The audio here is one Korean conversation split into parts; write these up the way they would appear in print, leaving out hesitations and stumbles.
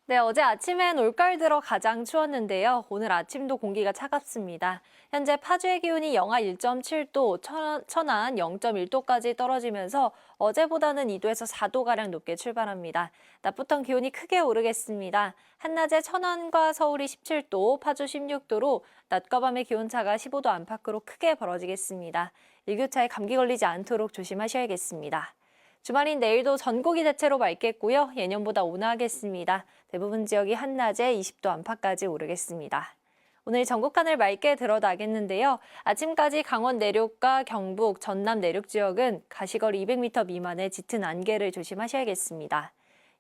네, 어제 아침엔 올가을 들어 가장 추웠는데요. 오늘 아침도 공기가 차갑습니다. 현재 파주의 기온이 영하 1.7도, 천안 0.1도까지 떨어지면서 어제보다는 2도에서 4도가량 높게 출발합니다. 낮부터 기온이 크게 오르겠습니다. 한낮에 천안과 서울이 17도, 파주 16도로 낮과 밤의 기온차가 15도 안팎으로 크게 벌어지겠습니다. 일교차에 감기 걸리지 않도록 조심하셔야겠습니다. 주말인 내일도 전국이 대체로 맑겠고요. 예년보다 온화하겠습니다. 대부분 지역이 한낮에 20도 안팎까지 오르겠습니다. 오늘 전국 하늘 맑게 드러나겠는데요. 아침까지 강원 내륙과 경북, 전남 내륙 지역은 가시거리 200m 미만의 짙은 안개를 조심하셔야겠습니다.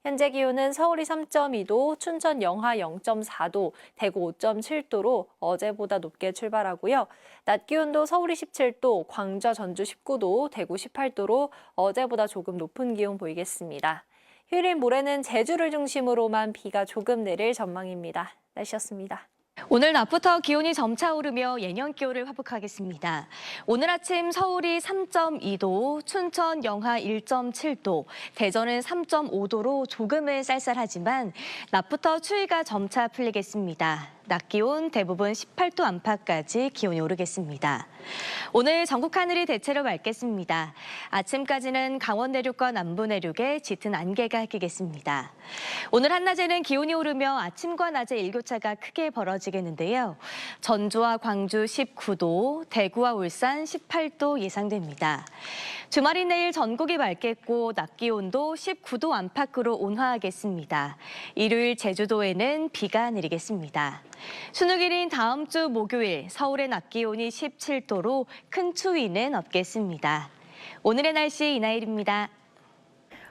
현재 기온은 서울이 3.2도, 춘천 영하 0.4도, 대구 5.7도로 어제보다 높게 출발하고요. 낮 기온도 서울이 17도, 광주, 전주 19도, 대구 18도로 어제보다 조금 높은 기온 보이겠습니다. 휴일인 모레는 제주를 중심으로만 비가 조금 내릴 전망입니다. 날씨였습니다. 오늘 낮부터 기온이 점차 오르며 예년 기온을 회복하겠습니다. 오늘 아침 서울이 3.2도, 춘천 영하 1.7도, 대전은 3.5도로 조금은 쌀쌀하지만 낮부터 추위가 점차 풀리겠습니다. 낮 기온 대부분 18도 안팎까지 기온이 오르겠습니다. 오늘 전국 하늘이 대체로 맑겠습니다. 아침까지는 강원 내륙과 남부 내륙에 짙은 안개가 끼겠습니다. 오늘 한낮에는 기온이 오르며 아침과 낮의 일교차가 크게 벌어지겠는데요. 전주와 광주 19도, 대구와 울산 18도 예상됩니다. 주말인 내일 전국이 맑겠고 낮 기온도 19도 안팎으로 온화하겠습니다. 일요일 제주도에는 비가 내리겠습니다. 수능일인 다음 주 목요일 서울의 낮 기온이 17도로 큰 추위는 없겠습니다. 오늘의 날씨 이나일입니다.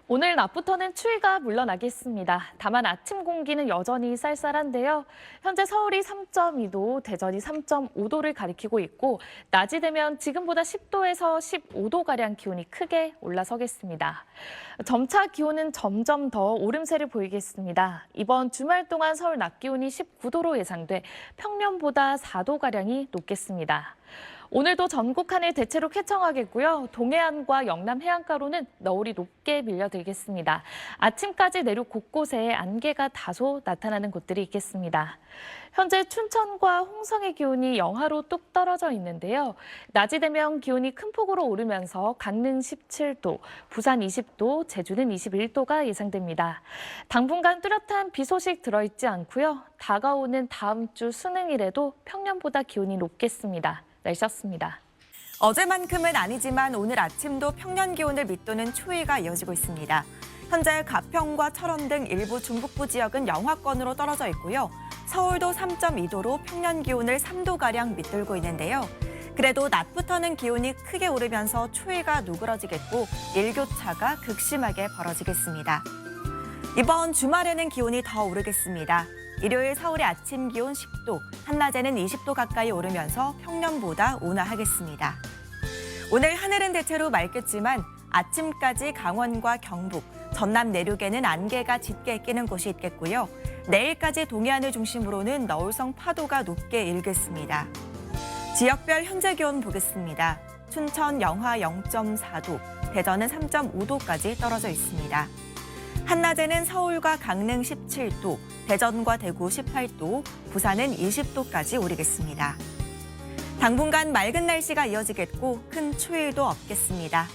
오늘 낮부터는 추위가 물러나겠습니다. 다만 아침 공기는 여전히 쌀쌀한데요. 현재 서울이 3.2도, 대전이 3.5도를 가리키고 있고 낮이 되면 지금보다 10도에서 15도가량 기온이 크게 올라서겠습니다. 점차 기온은 점점 더 오름세를 보이겠습니다. 이번 주말 동안 서울 낮 기온이 19도로 예상돼 평년보다 4도가량이 높겠습니다. 오늘도 전국 하늘 대체로 쾌청하겠고요. 동해안과 영남 해안가로는 너울이 높게 밀려들겠습니다. 아침까지 내륙 곳곳에 안개가 다소 나타나는 곳들이 있겠습니다. 현재 춘천과 홍성의 기온이 영하로 뚝 떨어져 있는데요. 낮이 되면 기온이 큰 폭으로 오르면서 강릉 17도, 부산 20도, 제주는 21도가 예상됩니다. 당분간 뚜렷한 비 소식 들어있지 않고요. 다가오는 다음 주 수능일에도 평년보다 기온이 높겠습니다. 날씨였습니다. 어제만큼은 아니지만 오늘 아침도 평년 기온을 밑도는 추위가 이어지고 있습니다. 현재 가평과 철원 등 일부 중북부 지역은 영하권으로 떨어져 있고요. 서울도 3.2도로 평년 기온을 3도가량 밑돌고 있는데요. 그래도 낮부터는 기온이 크게 오르면서 추위가 누그러지겠고 일교차가 극심하게 벌어지겠습니다. 이번 주말에는 기온이 더 오르겠습니다. 일요일 서울의 아침 기온 10도, 한낮에는 20도 가까이 오르면서 평년보다 온화하겠습니다. 오늘 하늘은 대체로 맑겠지만 아침까지 강원과 경북, 전남 내륙에는 안개가 짙게 끼는 곳이 있겠고요. 내일까지 동해안을 중심으로는 너울성 파도가 높게 일겠습니다. 지역별 현재 기온 보겠습니다. 춘천 영하 0.4도, 대전은 3.5도까지 떨어져 있습니다. 한낮에는 서울과 강릉 17도, 대전과 대구 18도, 부산은 20도까지 오르겠습니다. 당분간 맑은 날씨가 이어지겠고 큰 추위도 없겠습니다.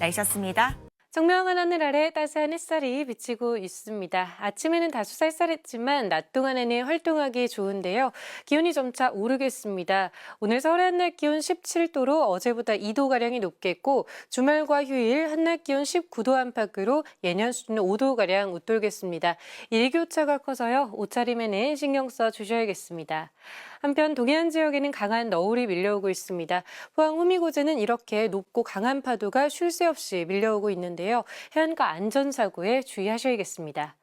날씨였습니다. 청명한 하늘 아래 따스한 햇살이 비치고 있습니다. 아침에는 다소 쌀쌀했지만 낮 동안에는 활동하기 좋은데요. 기온이 점차 오르겠습니다. 오늘 서울의 한낮 기온 17도로 어제보다 2도가량이 높겠고 주말과 휴일 한낮 기온 19도 안팎으로 예년 수준 5도가량 웃돌겠습니다. 일교차가 커서요. 옷차림에는 신경 써 주셔야겠습니다. 한편 동해안 지역에는 강한 너울이 밀려오고 있습니다. 포항 후미고제는 이렇게 높고 강한 파도가 쉴 새 없이 밀려오고 있는데요. 해안가 안전사고에 주의하셔야겠습니다.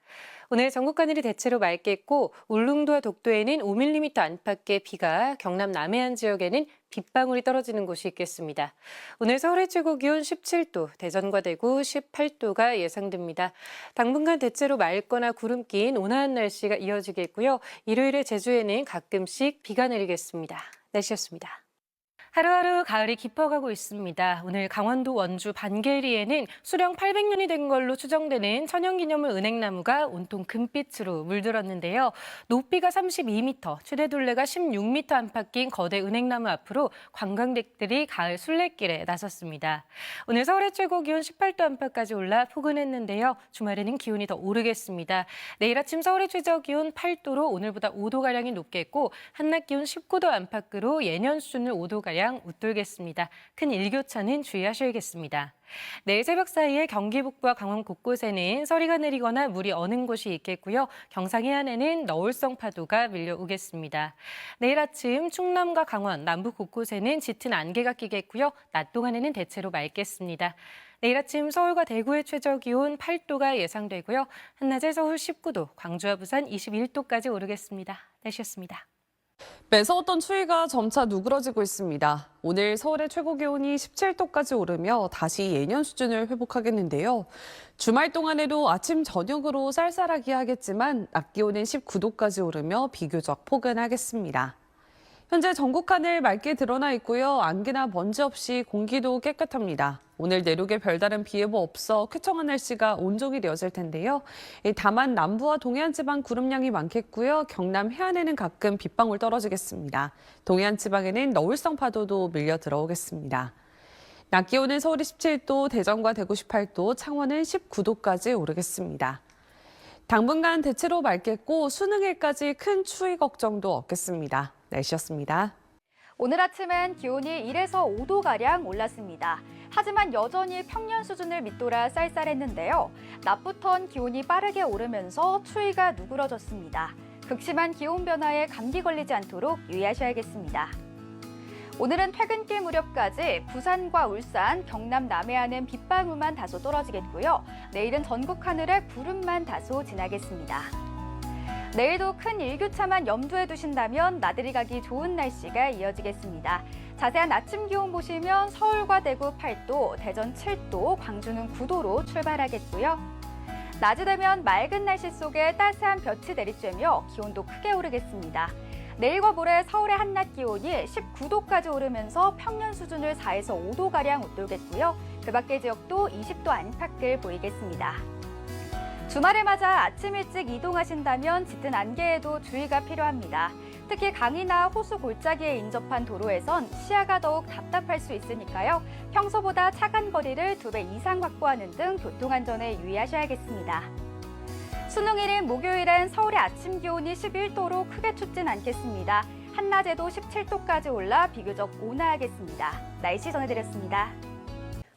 오늘 전국 하늘이 대체로 맑겠고 울릉도와 독도에는 5mm 안팎의 비가, 경남 남해안 지역에는 빗방울이 떨어지는 곳이 있겠습니다. 오늘 서울의 최고 기온 17도, 대전과 대구 18도가 예상됩니다. 당분간 대체로 맑거나 구름 낀 온화한 날씨가 이어지겠고요. 일요일에 제주에는 가끔씩 비가 내리겠습니다. 날씨였습니다. 하루하루 가을이 깊어가고 있습니다. 오늘 강원도 원주 반계리에는 수령 800년이 된 걸로 추정되는 천연기념물 은행나무가 온통 금빛으로 물들었는데요. 높이가 32m, 최대 둘레가 16m 안팎 낀 거대 은행나무 앞으로 관광객들이 가을 순례길에 나섰습니다. 오늘 서울의 최고 기온 18도 안팎까지 올라 포근했는데요. 주말에는 기온이 더 오르겠습니다. 내일 아침 서울의 최저 기온 8도로 오늘보다 5도가량이 높겠고 한낮 기온 19도 안팎으로 예년 수준을 5도가량 웃돌겠습니다. 큰 일교차는 주의하셔야겠습니다. 내일 새벽 사이에 경기 북부와 강원 곳곳에는 서리가 내리거나 물이 어는 곳이 있겠고요. 경상 해안에는 너울성 파도가 밀려오겠습니다. 내일 아침 충남과 강원, 남부 곳곳에는 짙은 안개가 끼겠고요. 낮 동안에는 대체로 맑겠습니다. 내일 아침 서울과 대구의 최저 기온 8도가 예상되고요. 한낮에 서울 19도, 광주와 부산 21도까지 오르겠습니다. 날씨였습니다. 매서웠던 추위가 점차 누그러지고 있습니다. 오늘 서울의 최고 기온이 17도까지 오르며 다시 예년 수준을 회복하겠는데요. 주말 동안에도 아침, 저녁으로 쌀쌀하게 하겠지만 낮 기온은 19도까지 오르며 비교적 포근하겠습니다. 현재 전국 하늘 맑게 드러나 있고요. 안개나 먼지 없이 공기도 깨끗합니다. 오늘 내륙에 별다른 비 예보 없어 쾌청한 날씨가 온종일 이어질 텐데요. 다만 남부와 동해안 지방 구름량이 많겠고요. 경남 해안에는 가끔 빗방울 떨어지겠습니다. 동해안 지방에는 너울성 파도도 밀려 들어오겠습니다. 낮 기온은 서울이 17도, 대전과 대구 18도, 창원은 19도까지 오르겠습니다. 당분간 대체로 맑겠고 수능일까지 큰 추위 걱정도 없겠습니다. 날씨였습니다. 오늘 아침엔 기온이 1에서 5도가량 올랐습니다. 하지만 여전히 평년 수준을 밑돌아 쌀쌀했는데요. 낮부턴 기온이 빠르게 오르면서 추위가 누그러졌습니다. 극심한 기온 변화에 감기 걸리지 않도록 유의하셔야겠습니다. 오늘은 퇴근길 무렵까지 부산과 울산, 경남 남해안은 빗방울만 다소 떨어지겠고요. 내일은 전국 하늘에 구름만 다소 지나겠습니다. 내일도 큰 일교차만 염두에 두신다면 나들이 가기 좋은 날씨가 이어지겠습니다. 자세한 아침 기온 보시면 서울과 대구 8도, 대전 7도, 광주는 9도로 출발하겠고요. 낮이 되면 맑은 날씨 속에 따스한 볕이 내리쬐며 기온도 크게 오르겠습니다. 내일과 모레 서울의 한낮 기온이 19도까지 오르면서 평년 수준을 4에서 5도가량 웃돌겠고요. 그 밖의 지역도 20도 안팎을 보이겠습니다. 주말을 맞아 아침 일찍 이동하신다면 짙은 안개에도 주의가 필요합니다. 특히 강이나 호수 골짜기에 인접한 도로에선 시야가 더욱 답답할 수 있으니까요. 평소보다 차간 거리를 2배 이상 확보하는 등 교통안전에 유의하셔야겠습니다. 수능일인 목요일엔 서울의 아침 기온이 11도로 크게 춥진 않겠습니다. 한낮에도 17도까지 올라 비교적 온화하겠습니다. 날씨 전해드렸습니다.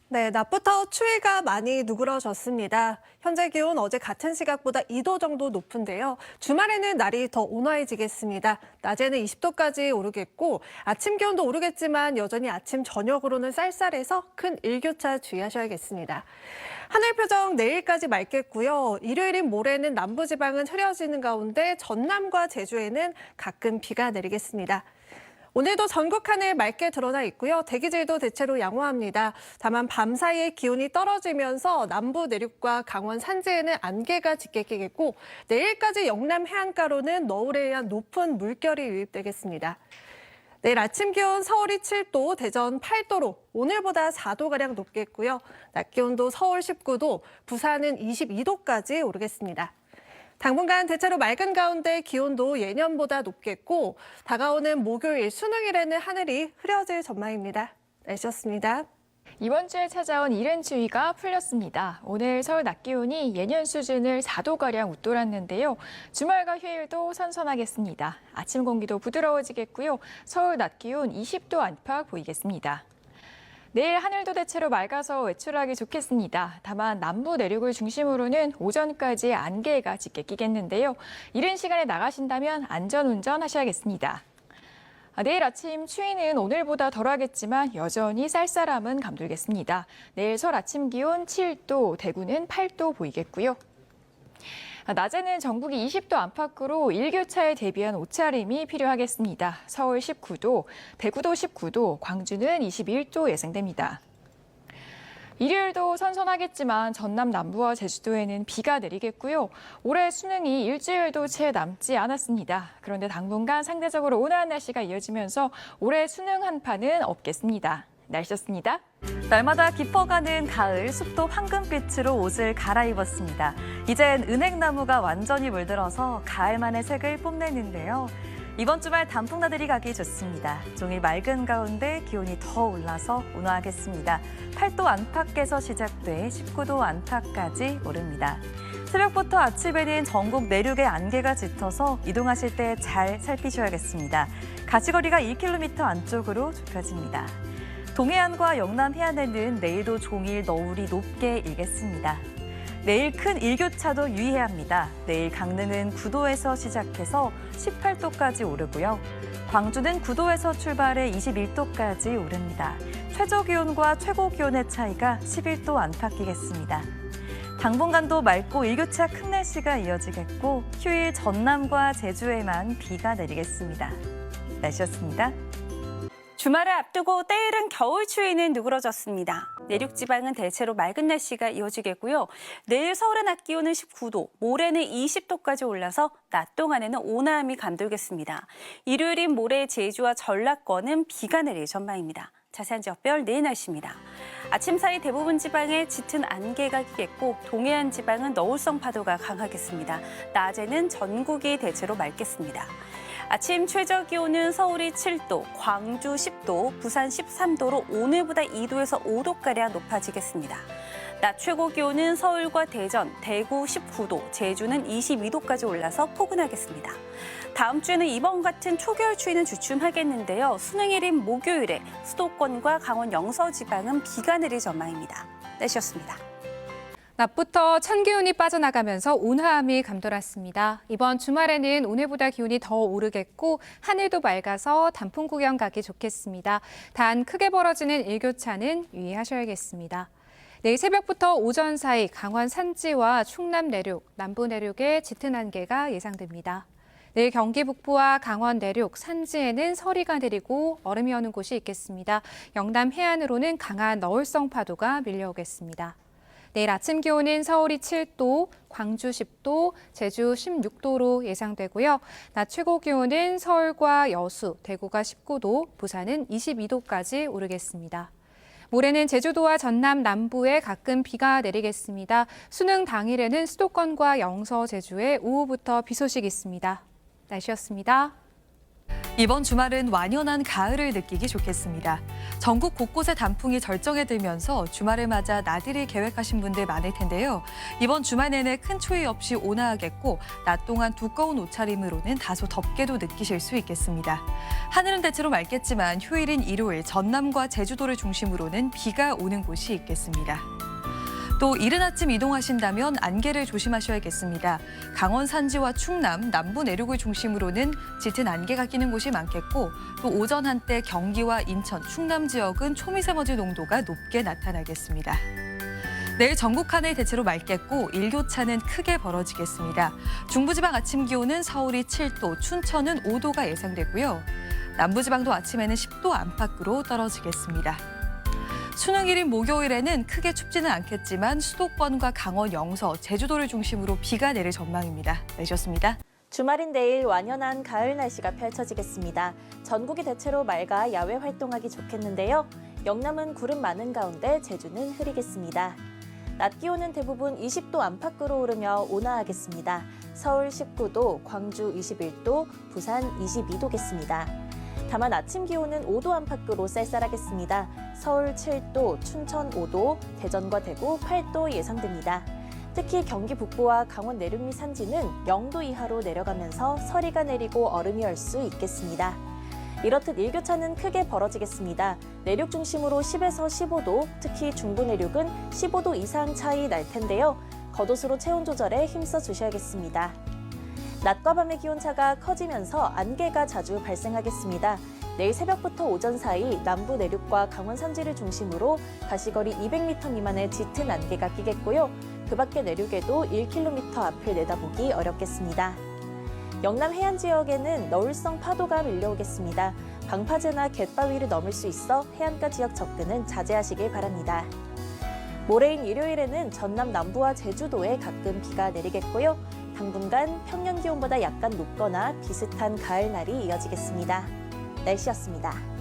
네, 낮부터 추위가 많이 누그러졌습니다. 현재 기온 어제 같은 시각보다 2도 정도 높은데요. 주말에는 날이 더 온화해지겠습니다. 낮에는 20도까지 오르겠고 아침 기온도 오르겠지만 여전히 아침 저녁으로는 쌀쌀해서 큰 일교차 주의하셔야겠습니다. 하늘 표정 내일까지 맑겠고요. 일요일인 모레는 남부지방은 흐려지는 가운데 전남과 제주에는 가끔 비가 내리겠습니다. 오늘도 전국 하늘 맑게 드러나 있고요. 대기질도 대체로 양호합니다. 다만 밤 사이에 기온이 떨어지면서 남부 내륙과 강원 산지에는 안개가 짙게 끼겠고 내일까지 영남 해안가로는 너울에 의한 높은 물결이 유입되겠습니다. 내일 아침 기온 서울이 7도, 대전 8도로 오늘보다 4도가량 높겠고요. 낮 기온도 서울 19도, 부산은 22도까지 오르겠습니다. 당분간 대체로 맑은 가운데 기온도 예년보다 높겠고 다가오는 목요일 수능일에는 하늘이 흐려질 전망입니다. 날씨였습니다. 이번 주에 찾아온 이른 추위가 풀렸습니다. 오늘 서울 낮 기온이 예년 수준을 4도가량 웃돌았는데요. 주말과 휴일도 선선하겠습니다. 아침 공기도 부드러워지겠고요. 서울 낮 기온 20도 안팎 보이겠습니다. 내일 하늘도 대체로 맑아서 외출하기 좋겠습니다. 다만 남부 내륙을 중심으로는 오전까지 안개가 짙게 끼겠는데요. 이른 시간에 나가신다면 안전운전 하셔야겠습니다. 내일 아침 추위는 오늘보다 덜하겠지만 여전히 쌀쌀함은 감돌겠습니다. 내일 서울 아침 기온 7도, 대구는 8도 보이겠고요. 낮에는 전국이 20도 안팎으로 일교차에 대비한 옷차림이 필요하겠습니다. 서울 19도, 대구도 19도, 광주는 21도 예상됩니다. 일요일도 선선하겠지만 전남 남부와 제주도에는 비가 내리겠고요. 올해 수능이 일주일도 채 남지 않았습니다. 그런데 당분간 상대적으로 온화한 날씨가 이어지면서 올해 수능 한파는 없겠습니다. 날씨였습니다. 날마다 깊어가는 가을, 숲도 황금빛으로 옷을 갈아입었습니다. 이젠 은행나무가 완전히 물들어서 가을만의 색을 뽐내는데요. 이번 주말 단풍 나들이 가기 좋습니다. 종일 맑은 가운데 기온이 더 올라서 온화하겠습니다. 8도 안팎에서 시작돼 19도 안팎까지 오릅니다. 새벽부터 아침에는 전국 내륙의 안개가 짙어서 이동하실 때 잘 살피셔야겠습니다. 가시거리가 1km 안쪽으로 좁혀집니다. 동해안과 영남 해안에는 내일도 종일 너울이 높게 일겠습니다. 내일 큰 일교차도 유의해야 합니다. 내일 강릉은 9도에서 시작해서 18도까지 오르고요. 광주는 9도에서 출발해 21도까지 오릅니다. 최저 기온과 최고 기온의 차이가 11도 안팎이겠습니다. 당분간도 맑고 일교차 큰 날씨가 이어지겠고 휴일 전남과 제주에만 비가 내리겠습니다. 날씨였습니다. 주말을 앞두고 때이른 겨울 추위는 누그러졌습니다. 내륙 지방은 대체로 맑은 날씨가 이어지겠고요. 내일 서울의 낮 기온은 19도, 모레는 20도까지 올라서 낮 동안에는 온화함이 감돌겠습니다. 일요일인 모레 제주와 전라권은 비가 내릴 전망입니다. 자세한 지역별 내일 날씨입니다. 아침 사이 대부분 지방에 짙은 안개가 끼겠고 동해안 지방은 너울성 파도가 강하겠습니다. 낮에는 전국이 대체로 맑겠습니다. 아침 최저 기온은 서울이 7도, 광주 10도, 부산 13도로 오늘보다 2도에서 5도가량 높아지겠습니다. 낮 최고 기온은 서울과 대전, 대구 19도, 제주는 22도까지 올라서 포근하겠습니다. 다음 주에는 이번 같은 초겨울 추위는 주춤하겠는데요. 수능일인 목요일에 수도권과 강원 영서 지방은 비가 내릴 전망입니다. 날씨였습니다. 낮부터 찬 기온이 빠져나가면서 온화함이 감돌았습니다. 이번 주말에는 오늘보다 기온이 더 오르겠고 하늘도 맑아서 단풍 구경 가기 좋겠습니다. 단 크게 벌어지는 일교차는 유의하셔야겠습니다. 내일 새벽부터 오전 사이 강원 산지와 충남 내륙, 남부 내륙에 짙은 안개가 예상됩니다. 내일 경기 북부와 강원 내륙, 산지에는 서리가 내리고 얼음이 오는 곳이 있겠습니다. 영남 해안으로는 강한 너울성 파도가 밀려오겠습니다. 내일 아침 기온은 서울이 7도, 광주 10도, 제주 16도로 예상되고요. 낮 최고 기온은 서울과 여수, 대구가 19도, 부산은 22도까지 오르겠습니다. 모레는 제주도와 전남 남부에 가끔 비가 내리겠습니다. 수능 당일에는 수도권과 영서, 제주에 오후부터 비 소식이 있습니다. 날씨였습니다. 이번 주말은 완연한 가을을 느끼기 좋겠습니다. 전국 곳곳에 단풍이 절정에 들면서 주말을 맞아 나들이 계획하신 분들 많을 텐데요. 이번 주말 내내 큰 추위 없이 온화하겠고 낮 동안 두꺼운 옷차림으로는 다소 덥게도 느끼실 수 있겠습니다. 하늘은 대체로 맑겠지만 휴일인 일요일 전남과 제주도를 중심으로는 비가 오는 곳이 있겠습니다. 또 이른 아침 이동하신다면 안개를 조심하셔야겠습니다. 강원 산지와 충남, 남부 내륙을 중심으로는 짙은 안개가 끼는 곳이 많겠고 또 오전 한때 경기와 인천, 충남 지역은 초미세먼지 농도가 높게 나타나겠습니다. 내일 전국 하늘 대체로 맑겠고 일교차는 크게 벌어지겠습니다. 중부지방 아침 기온은 서울이 7도, 춘천은 5도가 예상되고요. 남부지방도 아침에는 10도 안팎으로 떨어지겠습니다. 수능일인 목요일에는 크게 춥지는 않겠지만 수도권과 강원 영서, 제주도를 중심으로 비가 내릴 전망입니다. 날씨였습니다. 주말인 내일 완연한 가을 날씨가 펼쳐지겠습니다. 전국이 대체로 맑아 야외 활동하기 좋겠는데요. 영남은 구름 많은 가운데 제주는 흐리겠습니다. 낮 기온은 대부분 20도 안팎으로 오르며 온화하겠습니다. 서울 19도, 광주 21도, 부산 22도겠습니다. 다만 아침 기온은 5도 안팎으로 쌀쌀하겠습니다. 서울 7도, 춘천 5도, 대전과 대구 8도 예상됩니다. 특히 경기 북부와 강원 내륙 및 산지는 0도 이하로 내려가면서 서리가 내리고 얼음이 얼 수 있겠습니다. 이렇듯 일교차는 크게 벌어지겠습니다. 내륙 중심으로 10에서 15도, 특히 중부 내륙은 15도 이상 차이 날 텐데요. 겉옷으로 체온 조절에 힘써 주셔야겠습니다. 낮과 밤의 기온차가 커지면서 안개가 자주 발생하겠습니다. 내일 새벽부터 오전 사이 남부 내륙과 강원 산지를 중심으로 가시거리 200m 미만의 짙은 안개가 끼겠고요. 그 밖의 내륙에도 1km 앞을 내다보기 어렵겠습니다. 영남 해안 지역에는 너울성 파도가 밀려오겠습니다. 방파제나 갯바위를 넘을 수 있어 해안가 지역 접근은 자제하시길 바랍니다. 모레인 일요일에는 전남 남부와 제주도에 가끔 비가 내리겠고요. 당분간 평년 기온보다 약간 높거나 비슷한 가을 날이 이어지겠습니다. 날씨였습니다.